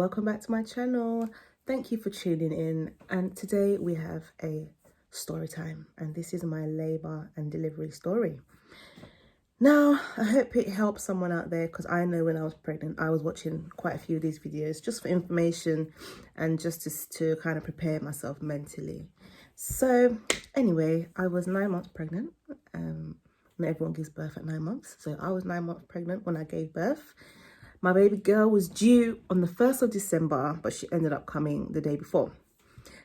Welcome back to my channel. Thank you for tuning in, and today we have a story time, and this is my labor and delivery story. Now, I hope it helps someone out there, because I know when I was pregnant, I was watching quite a few of these videos just for information and just to kind of prepare myself mentally. So anyway, I was 9 months pregnant. Not everyone gives birth at 9 months. So I was 9 months pregnant when I gave birth. My baby girl was due on the 1st of December, but she ended up coming the day before.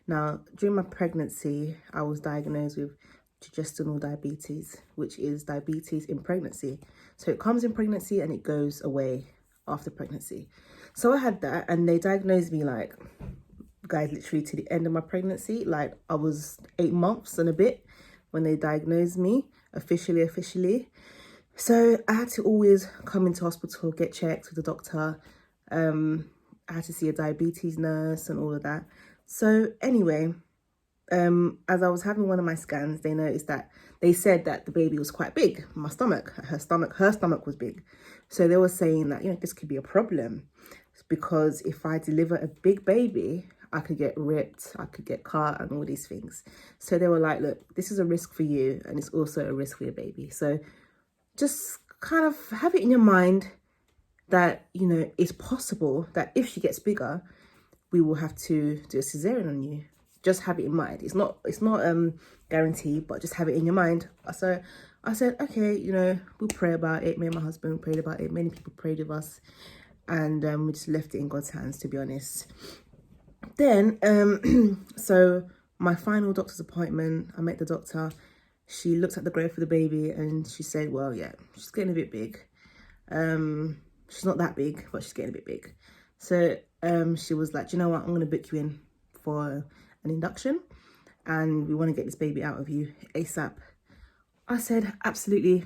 Now, during my pregnancy, I was diagnosed with gestational diabetes, which is diabetes in pregnancy. So it comes in pregnancy and it goes away after pregnancy. So I had that, and they diagnosed me like, guys, literally to the end of my pregnancy. Like, I was 8 months and a bit when they diagnosed me officially. So I had to always come into hospital, get checked with the doctor. I had to see a diabetes nurse and all of that. So anyway, as I was having one of my scans, they said that the baby was quite big. Her stomach was big. So they were saying that, this could be a problem, because if I deliver a big baby, I could get ripped, I could get cut and all these things. So they were like, look, this is a risk for you, and it's also a risk for your baby. So just kind of have it in your mind that, it's possible that if she gets bigger, we will have to do a cesarean on you. Just have it in mind. It's not guaranteed, but just have it in your mind. So I said, okay, we'll pray about it. Me and my husband prayed about it. Many people prayed with us, and we just left it in God's hands, to be honest. Then, so my final doctor's appointment, I met the doctor. She looked at the growth of the baby and she said, well, yeah, she's getting a bit big. She's not that big, but she's getting a bit big. So she was like, you know what, I'm going to book you in for an induction, and we want to get this baby out of you ASAP. I said, absolutely,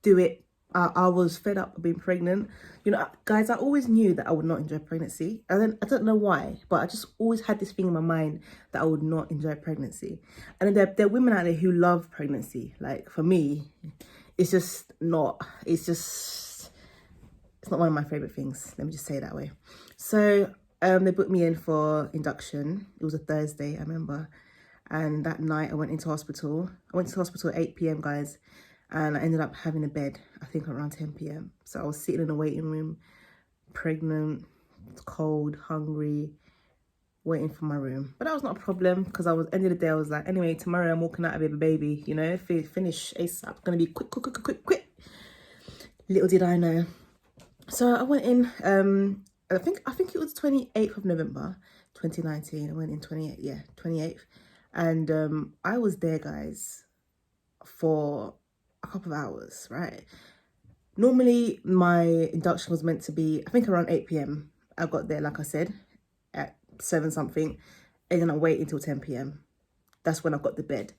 do it. I was fed up of being pregnant. Guys, I always knew that I would not enjoy pregnancy. And then I don't know why, but I just always had this thing in my mind that I would not enjoy pregnancy. And there are women out there who love pregnancy. Like, for me, it's not one of my favorite things. Let me just say it that way. So they booked me in for induction. It was a Thursday, I remember. And that night I went into hospital. I went to hospital at 8 p.m, guys. And I ended up having a bed, I think around 10 p.m. So I was sitting in a waiting room, pregnant, cold, hungry, waiting for my room. But that was not a problem, because end of the day, I was like, anyway, tomorrow I'm walking out of a baby, finish ASAP. Gonna be quick. Little did I know. So I went in, I think it was 28th of November, 2019. I went in 28th. And I was there, guys, for a couple of hours, right? Normally my induction was meant to be, I think, around 8 p.m. I got there, like I said, at 7 something, and then I waited until 10 p.m. That's when I got the bed.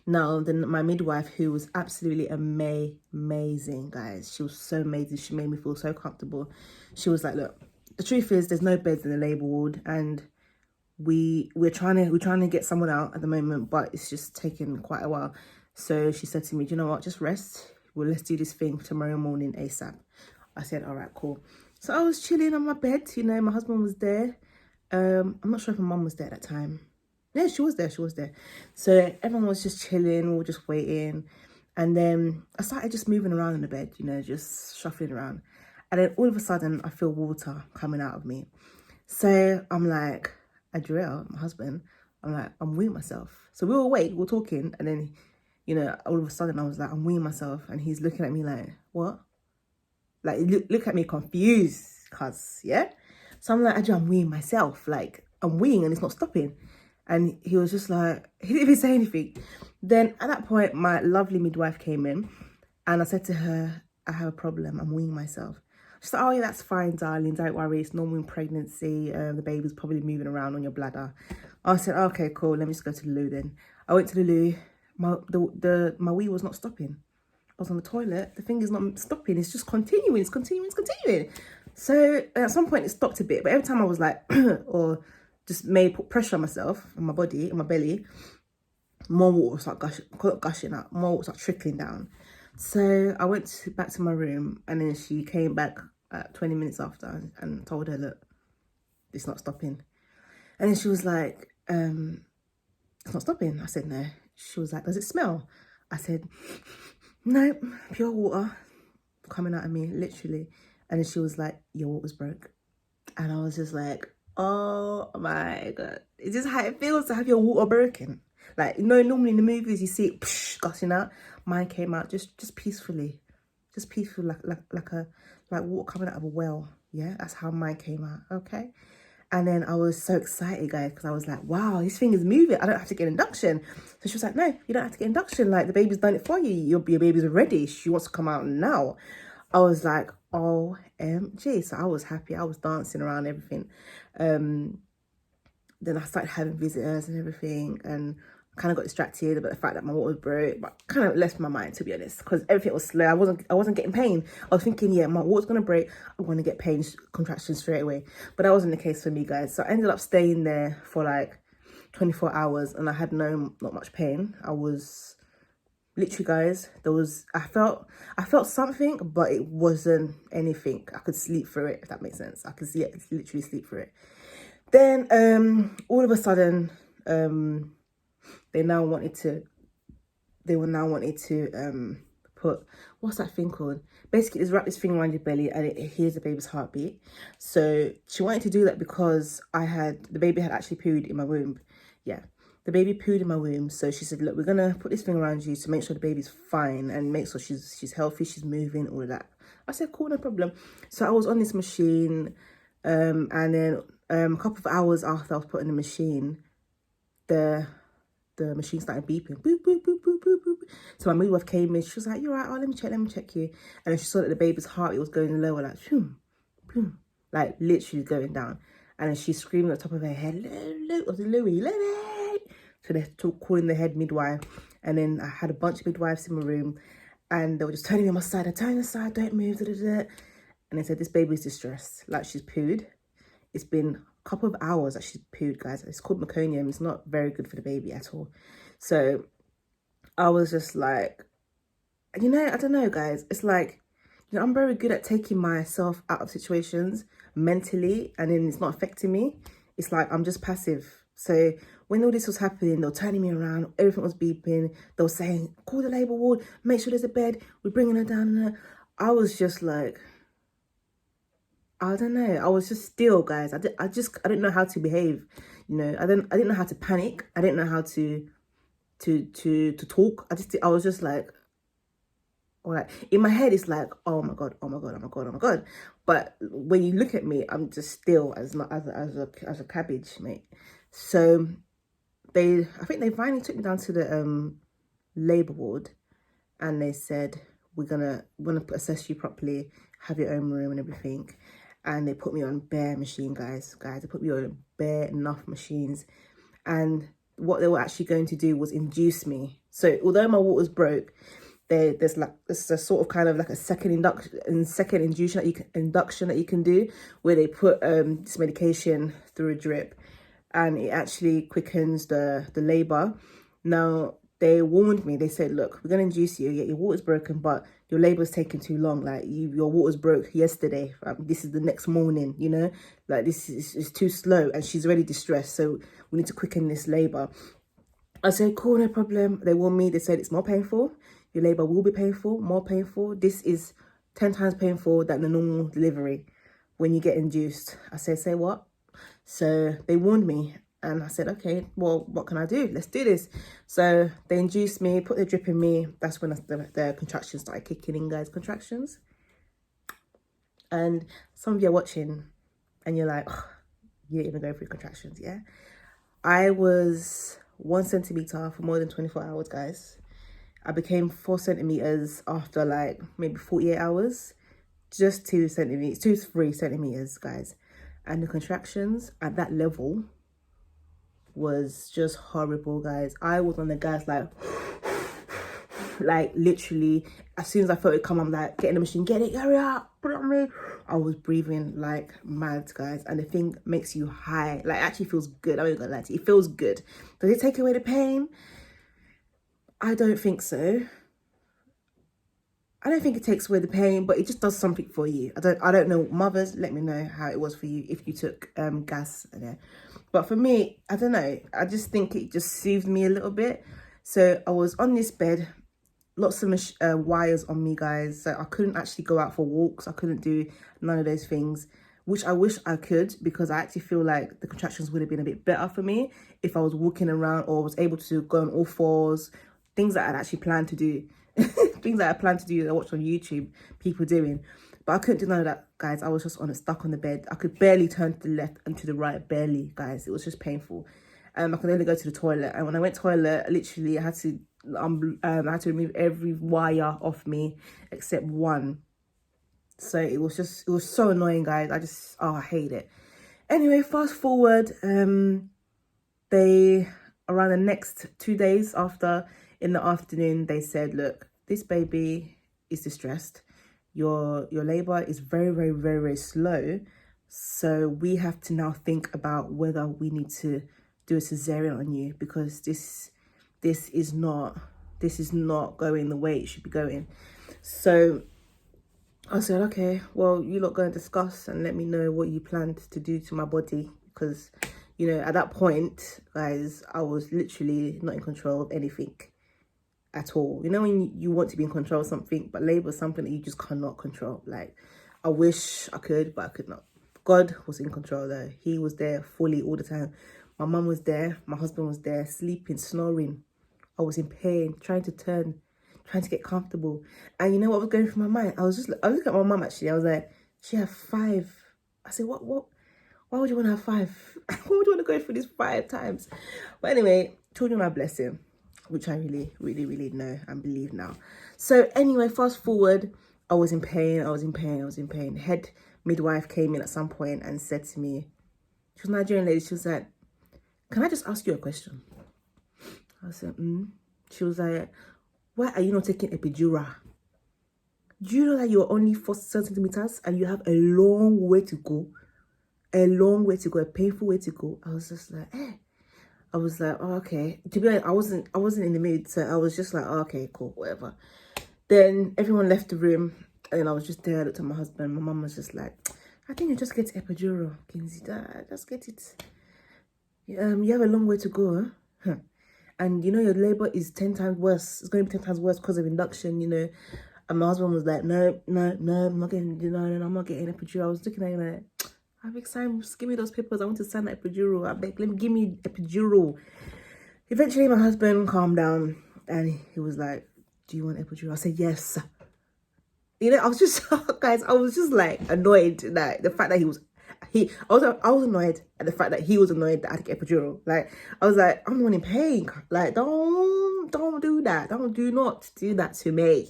Now, then my midwife, who was absolutely amazing, guys, she was so amazing. She made me feel so comfortable. She was like, look, the truth is there's no beds in the labour ward, and we're trying to get someone out at the moment, but it's just taking quite a while. So she said to me, do you know what, just rest. Well, let's do this thing tomorrow morning ASAP. I said, all right, cool. So I was chilling on my bed, my husband was there. I'm not sure if my mum was there at that time. Yeah, she was there. So everyone was just chilling, we were just waiting. And then I started just moving around in the bed, just shuffling around. And then all of a sudden, I feel water coming out of me. So I'm like, Adriel, my husband, I'm weeing myself. So we were awake, we were talking, and then, all of a sudden I was like, I'm weeing myself. And he's looking at me like, what? Like, look at me confused, cuz, yeah? So I'm like, Adriel, I'm weeing myself. Like, I'm weeing and it's not stopping. And he was just like, he didn't even say anything. Then at that point, my lovely midwife came in, and I said to her, I have a problem, I'm weeing myself. She's like, oh yeah, that's fine, darling, don't worry, it's normal in pregnancy, the baby's probably moving around on your bladder. I said, okay, cool, let me just go to the loo then. I went to the loo, my wee was not stopping. I was on the toilet, the thing is not stopping, it's just continuing. So at some point it stopped a bit, but every time I was like, or just put pressure on myself, on my body, on my belly, more water was like gushing out, more water was like trickling down. So I went back to my room, and then she came back 20 minutes after and told her, look, it's not stopping. And then she was like, it's not stopping. I said, no. She was like, does it smell? I said, no, pure water coming out of me, literally. And then she was like, your water's broke. And I was just like, oh my God. Is this how it feels to have your water broken? Like, you know, normally in the movies you see it gushing out. Mine came out just peacefully. Just peaceful, like water coming out of a well. Yeah, that's how mine came out, okay? And then I was so excited, guys, because I was like, wow, this thing is moving. I don't have to get induction. So she was like, no, you don't have to get induction. Like, the baby's done it for you. Your baby's ready. She wants to come out now. I was like, OMG. So I was happy. I was dancing around everything. Then I started having visitors and everything. And kind of got distracted about the fact that my water was broke, but kind of left my mind, to be honest, because everything was slow. I wasn't getting pain. I was thinking, yeah, my water's gonna break, I'm gonna get pain contractions straight away. But that wasn't the case for me, guys. So I ended up staying there for like 24 hours and I had not much pain. I was literally, guys, I felt something, but it wasn't anything. I could sleep through it, if that makes sense. I could literally sleep through it. Then all of a sudden, they now wanted to put, what's that thing called? Basically, just wrap this thing around your belly and it hears the baby's heartbeat. So she wanted to do that because the baby had actually pooed in my womb. Yeah, the baby pooed in my womb. So she said, look, we're gonna put this thing around you to make sure the baby's fine and make sure she's healthy, she's moving, all of that. I said, cool, no problem. So I was on this machine, and then a couple of hours after I was put in the machine, the machine started beeping, boop, boop, boop, boop, boop, boop. So my midwife came in, she was like, you're right, oh, let me check you. And then she saw that the baby's heart rate was going lower, like, shoom, boom, like literally going down. And then she screamed at the top of her head, Louie. So they're calling the head midwife. And then I had a bunch of midwives in my room and they were just turning me on my side, I turn aside, don't move, da, da, da. And they said, this baby's distressed, like she's pooed. It's been a couple of hours that she's pooed, guys. It's called meconium. It's not very good for the baby at all. So I was just like, you know, I don't know, guys. It's like, you know, I'm very good at taking myself out of situations mentally and then it's not affecting me. It's like, I'm just passive. So when all this was happening, they were turning me around, everything was beeping. They were saying, call the labour ward, make sure there's a bed, we're bringing her down. I was just like, I don't know. I was just still, guys. I didn't know how to behave. You know, I didn't know how to panic. I didn't know how to talk. I was just like, all right. In my head, it's like, oh my God, oh my God, oh my God, oh my God. But when you look at me, I'm just still as a cabbage, mate. So I think they finally took me down to the labour ward, and they said, we're gonna assess you properly, have your own room and everything. And they put me on bare machine, guys. They put me on bare enough machines. And what they were actually going to do was induce me. So although my water's broke, there's a sort of kind of like a second induction that you can do, where they put this medication through a drip, and it actually quickens the labour. Now, they warned me. They said, look, we're going to induce you. Yeah, your water's broken, but your labour's taking too long. Like, your water's broke yesterday. This is the next morning, you know? Like, this is too slow. And she's already distressed. So we need to quicken this labour. I said, cool, no problem. They warned me. They said, it's more painful. Your labour will be painful, more painful. This is 10 times painful than the normal delivery when you get induced. I said, say what? So they warned me. And I said, okay, well, what can I do? Let's do this. So they induced me, put the drip in me. That's when the contractions started kicking in, guys. Contractions. And some of you are watching and you're like, oh, you didn't even go through contractions, yeah? I was 1 centimetre for more than 24 hours, guys. I became 4 centimetres after like maybe 48 hours. Just 2 centimetres, 2 to 3 centimetres, guys. And the contractions at that level was just horrible, guys. I was on the gas like literally as soon as I felt it come, I'm like, get in the machine, get it, hurry up, put it on me. I was breathing like mad, guys, and the thing makes you high. Like, it actually feels good. I'm not gonna lie to you, it feels good. Does it take away the pain? I don't think so. I don't think it takes away the pain, but it just does something for you. I don't know. Mothers, let me know how it was for you if you took gas. Okay. But for me, I don't know. I just think it just soothed me a little bit. So I was on this bed, lots of wires on me, guys. So I couldn't actually go out for walks. I couldn't do none of those things, which I wish I could, because I actually feel like the contractions would have been a bit better for me if I was walking around or was able to go on all fours, things that I'd actually planned to do. Things that I planned to do that I watched on YouTube, people doing. But I couldn't do none of that, guys. I was just stuck on the bed. I could barely turn to the left and to the right, barely, guys. It was just painful. I could only go to the toilet. And when I went to the toilet, literally, I had to remove every wire off me except one. So it was so annoying, guys. I hate it. Anyway, fast forward, they, around the next 2 days after, in the afternoon, they said, look, this baby is distressed. Your labor is very, very, very, very slow. So we have to now think about whether we need to do a cesarean on you, because this is not going the way it should be going. So I said, okay, well, you lot go and discuss and let me know what you planned to do to my body, because, you know, at that point, guys, I was literally not in control of anything at all. You know, when you want to be in control of something, but labor is something that you just cannot control. Like, I wish I could, but I could not. God was in control though. He was there fully all the time. My mum was there, my husband was there, sleeping, snoring. I was in pain, trying to get comfortable. And you know what was going through my mind? I was looking at my mum actually. I was like, she had 5. I said, what? Why would you want to have 5? Why would you want to go through this 5 times? But anyway, children are a blessing, which I really, really, really know and believe now. So anyway, fast forward, I was in pain. Head midwife came in at some point and said to me, she was a Nigerian lady, she was like, can I just ask you a question? I said, She was like, why are you not taking epidural? Do you know that you're only 4 centimeters and you have a long way to go? A long way to go, a painful way to go. I was just like, I was like, oh, okay. To be honest, I wasn't in the mood, so I was just like, oh, okay, cool, whatever. Then everyone left the room, and I was just there. I looked at my husband. My mum was just like, I think you just get epidural, Kinsey. Just get it. You have a long way to go, huh? And you know your labor is 10 times worse. It's going to be 10 times worse because of induction, you know. And my husband was like, no, I'm not getting, I'm not getting epidural. I was looking at him like, I beg, sign, give me those papers. I want to sign that epidural. I beg, give me epidural. Eventually, my husband calmed down and he was like, do you want epidural? I said, yes. You know, I was just, guys, I was just like annoyed that the fact that I was annoyed at the fact that he was annoyed that I had to get epidural. Like, I was like, I'm not in pain. Like, don't do that. Do not do that to me.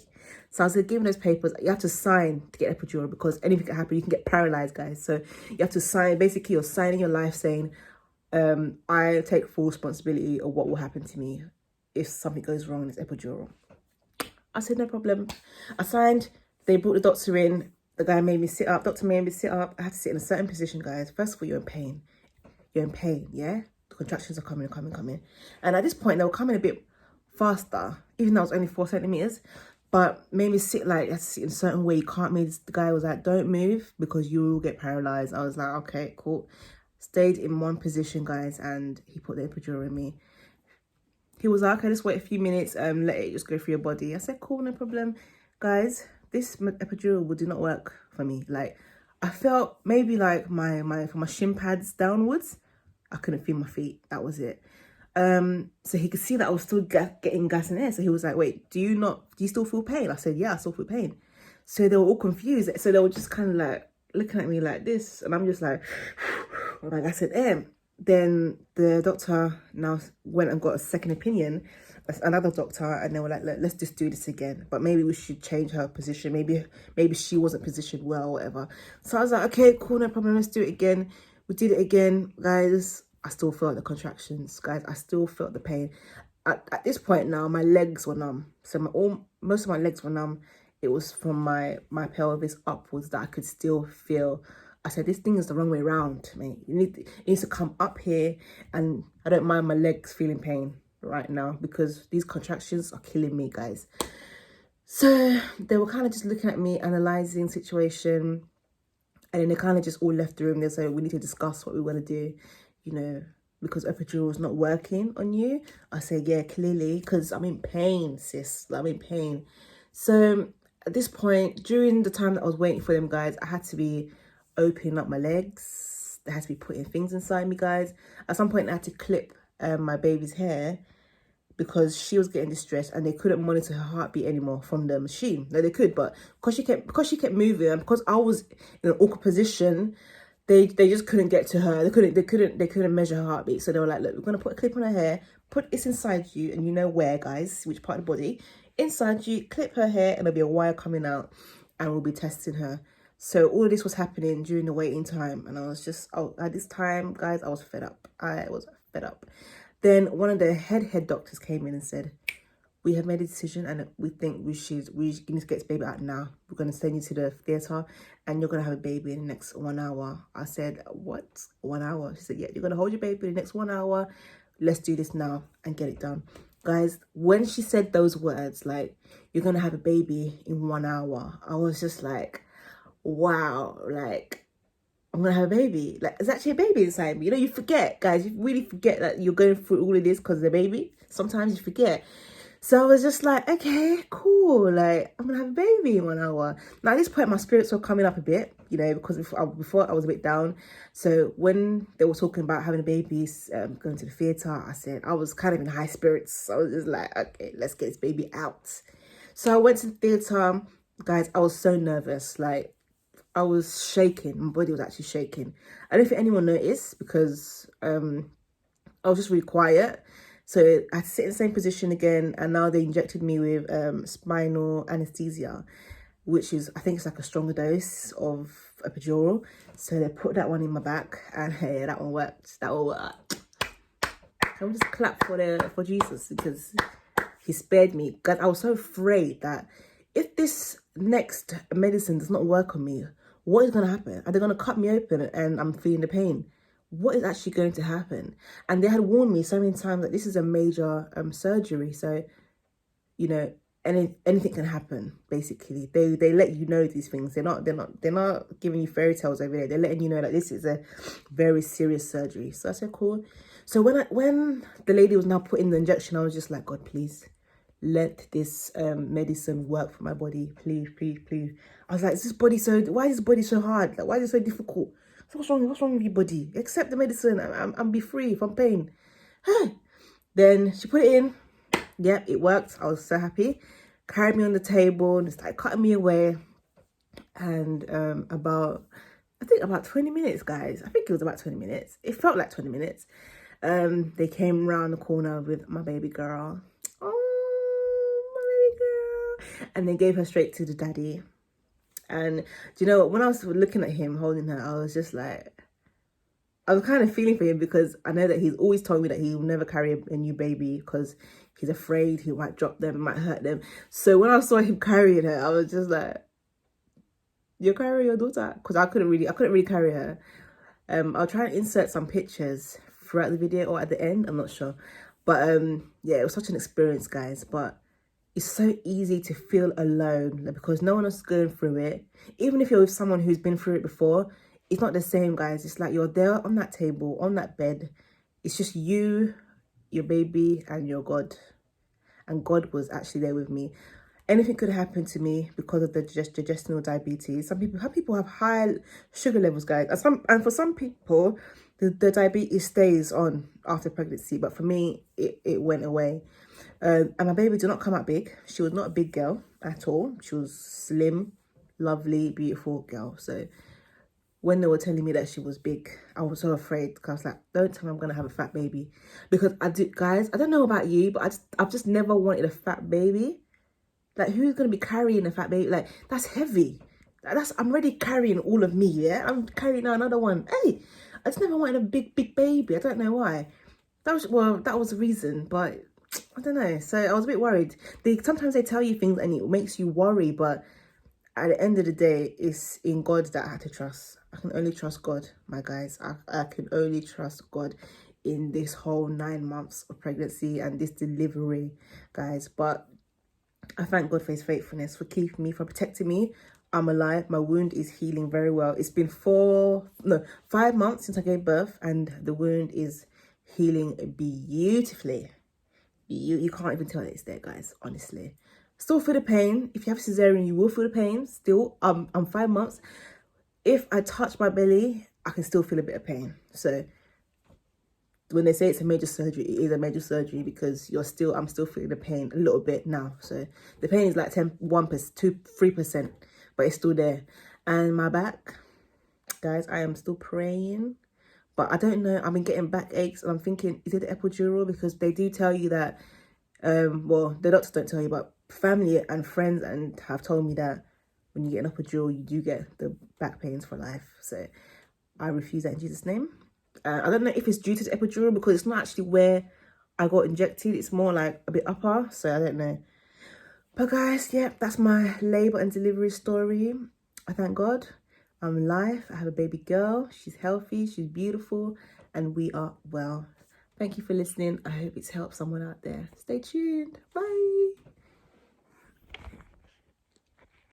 So I said, give me those papers. You have to sign to get epidural, because anything can happen. You can get paralyzed, guys. So you have to sign. Basically, you're signing your life saying, I take full responsibility of what will happen to me if something goes wrong in this epidural. I said, no problem. I signed. They brought the doctor in. The guy made me sit up. Doctor made me sit up. I had to sit in a certain position, guys. First of all, you're in pain. You're in pain, yeah? The contractions are coming. And at this point, they were coming a bit faster, even though it was only 4 centimeters. But made me sit like, you have to sit in a certain way. You can't move. The guy was like, don't move because you will get paralyzed. I was like, okay, cool. Stayed in one position, guys, and he put the epidural in me. He was like, okay, just wait a few minutes, let it just go through your body. I said, cool, no problem. Guys, this epidural did not work for me. Like, I felt maybe like from my shin pads downwards, I couldn't feel my feet. That was it. So he could see that I was still getting gas in air. So he was like, wait, do you still feel pain? I said, yeah, I still feel pain. So they were all confused. So they were just kind of like looking at me like this. And I'm just like, like I said, Then the doctor now went and got a second opinion, another doctor, and they were like, let's just do this again. But maybe we should change her position. Maybe she wasn't positioned well or whatever. So I was like, okay, cool, no problem. Let's do it again. We did it again, guys. I still felt the contractions, guys. I still felt the pain. At this point now, my legs were numb. So most of my legs were numb. It was from my pelvis upwards that I could still feel. I said, this thing is the wrong way around, mate. It needs to come up here, and I don't mind my legs feeling pain right now because these contractions are killing me, guys. So they were kind of just looking at me, analysing the situation. And then they kind of just all left the room. They said, we need to discuss what we want to do, you know, because epidural is not working on you. I said, yeah, clearly, because I'm in pain, sis. I'm in pain. So at this point, during the time that I was waiting for them, guys, I had to be opening up my legs. They had to be putting things inside me, guys. At some point, I had to clip my baby's hair because she was getting distressed and they couldn't monitor her heartbeat anymore from the machine. No, they could, but because she kept moving and because I was in an awkward position, they just couldn't get to her. They couldn't measure her heartbeat. So they were like, look, we're gonna put a clip on her hair, put this inside you, and you know where, guys, which part of the body, inside you, clip her hair, and there'll be a wire coming out, and we'll be testing her. So all of this was happening during the waiting time, and I was just, at this time, guys, I was fed up. I was fed up. Then one of the head doctors came in and said, we have made a decision and we think we need to get this baby out now. We're going to send you to the theatre and you're going to have a baby in the next 1 hour. I said, what? 1 hour? She said, yeah, you're going to hold your baby in the next 1 hour. Let's do this now and get it done. Guys, when she said those words, like, you're going to have a baby in 1 hour, I was just like, wow, like, I'm gonna have a baby. Like, there's actually a baby inside me. You know, you forget, guys. You really forget that you're going through all of this because of the baby. Sometimes you forget. So I was just like, okay, cool. Like, I'm gonna have a baby in 1 hour. Now, at this point, my spirits were coming up a bit, you know, because before I was a bit down. So when they were talking about having a baby, going to the theatre, I was kind of in high spirits. I was just like, okay, let's get this baby out. So I went to the theatre. Guys, I was so nervous. Like, I was shaking. My body was actually shaking. I don't think anyone noticed because I was just really quiet. So I had to sit in the same position again. And now they injected me with spinal anesthesia, which is, I think it's like a stronger dose of epidural. So they put that one in my back and hey, that one worked. That one worked. Can we just clap for Jesus because he spared me. God, I was so afraid that if this next medicine does not work on me, what is going to happen? Are they going to cut me open and I'm feeling the pain? What is actually going to happen? And they had warned me so many times that this is a major surgery. So, you know, anything can happen, basically. They let you know these things. They're not giving you fairy tales over there. They're letting you know that this is a very serious surgery. So I said, cool. So when the lady was now putting the injection, I was just like, God, please, let this medicine work for my body, please, please, please. I was like, why is this body so hard? Like, why is it so difficult? So what's wrong with your body? Accept the medicine and be free from pain. Then she put it in. Yep, it worked. I was so happy. Carried me on the table and started cutting me away. And about 20 minutes, guys. I think it was about 20 minutes. It felt like 20 minutes. They came around the corner with my baby girl. And they gave her straight to the daddy. And do you know what? When I was looking at him holding her, I was just like, I was kind of feeling for him because I know that he's always told me that he will never carry a new baby because he's afraid he might drop them, it might hurt them. So when I saw him carrying her, I was just like, you're carrying your daughter? Because I couldn't really carry her. I'll try and insert some pictures throughout the video or at the end, I'm not sure. But yeah, it was such an experience, guys. But it's so easy to feel alone because no one else is going through it. Even if you're with someone who's been through it before, it's not the same, guys. It's like you're there on that table, on that bed. It's just you, your baby, and your God. And God was actually there with me. Anything could happen to me because of the gestational diabetes. Some people have high sugar levels, guys. And for some people, the diabetes stays on after pregnancy. But for me, it went away. And my baby did not come out big. She was not a big girl at all. She was slim, lovely, beautiful girl. So when they were telling me that she was big, I was so afraid because I was like, don't tell me I'm going to have a fat baby. Because guys, I don't know about you, but I've just never wanted a fat baby. Like, who's going to be carrying a fat baby? Like, that's heavy. I'm already carrying all of me, yeah? I'm carrying now another one. Hey, I just never wanted a big baby. I don't know why. That was the reason, but I don't know. So I was a bit worried. Sometimes they tell you things and it makes you worry, but at the end of the day, it's in God that I had to trust. I can only trust God, my guys. I can only trust God in this whole 9 months of pregnancy and this delivery, guys. But I thank God for his faithfulness, for keeping me, for protecting me. I'm alive. My wound is healing very well. It's been 5 months since I gave birth, and the wound is healing beautifully. You can't even tell that it's there, guys, honestly. Still feel the pain. If you have cesarean, you will feel the pain. Still, I'm 5 months. If I touch my belly, I can still feel a bit of pain. So when they say it's a major surgery, it is a major surgery because I'm still feeling the pain a little bit now. So the pain is like 1%, 3%, but it's still there. And my back, guys, I am still praying, but I don't know. I've been getting back aches, and I'm thinking, is it the epidural? Because they do tell you that, well, the doctors don't tell you, but family and friends and have told me that when you get an epidural, you do get the back pains for life. So I refuse that in Jesus' name. I don't know if it's due to the epidural because it's not actually where I got injected. It's more like a bit upper, so I don't know. But guys, yeah, that's my labour and delivery story. I thank God I'm alive. I have a baby girl. She's healthy, she's beautiful, and we are well. Thank you for listening. I hope it's helped someone out there. Stay tuned. Bye.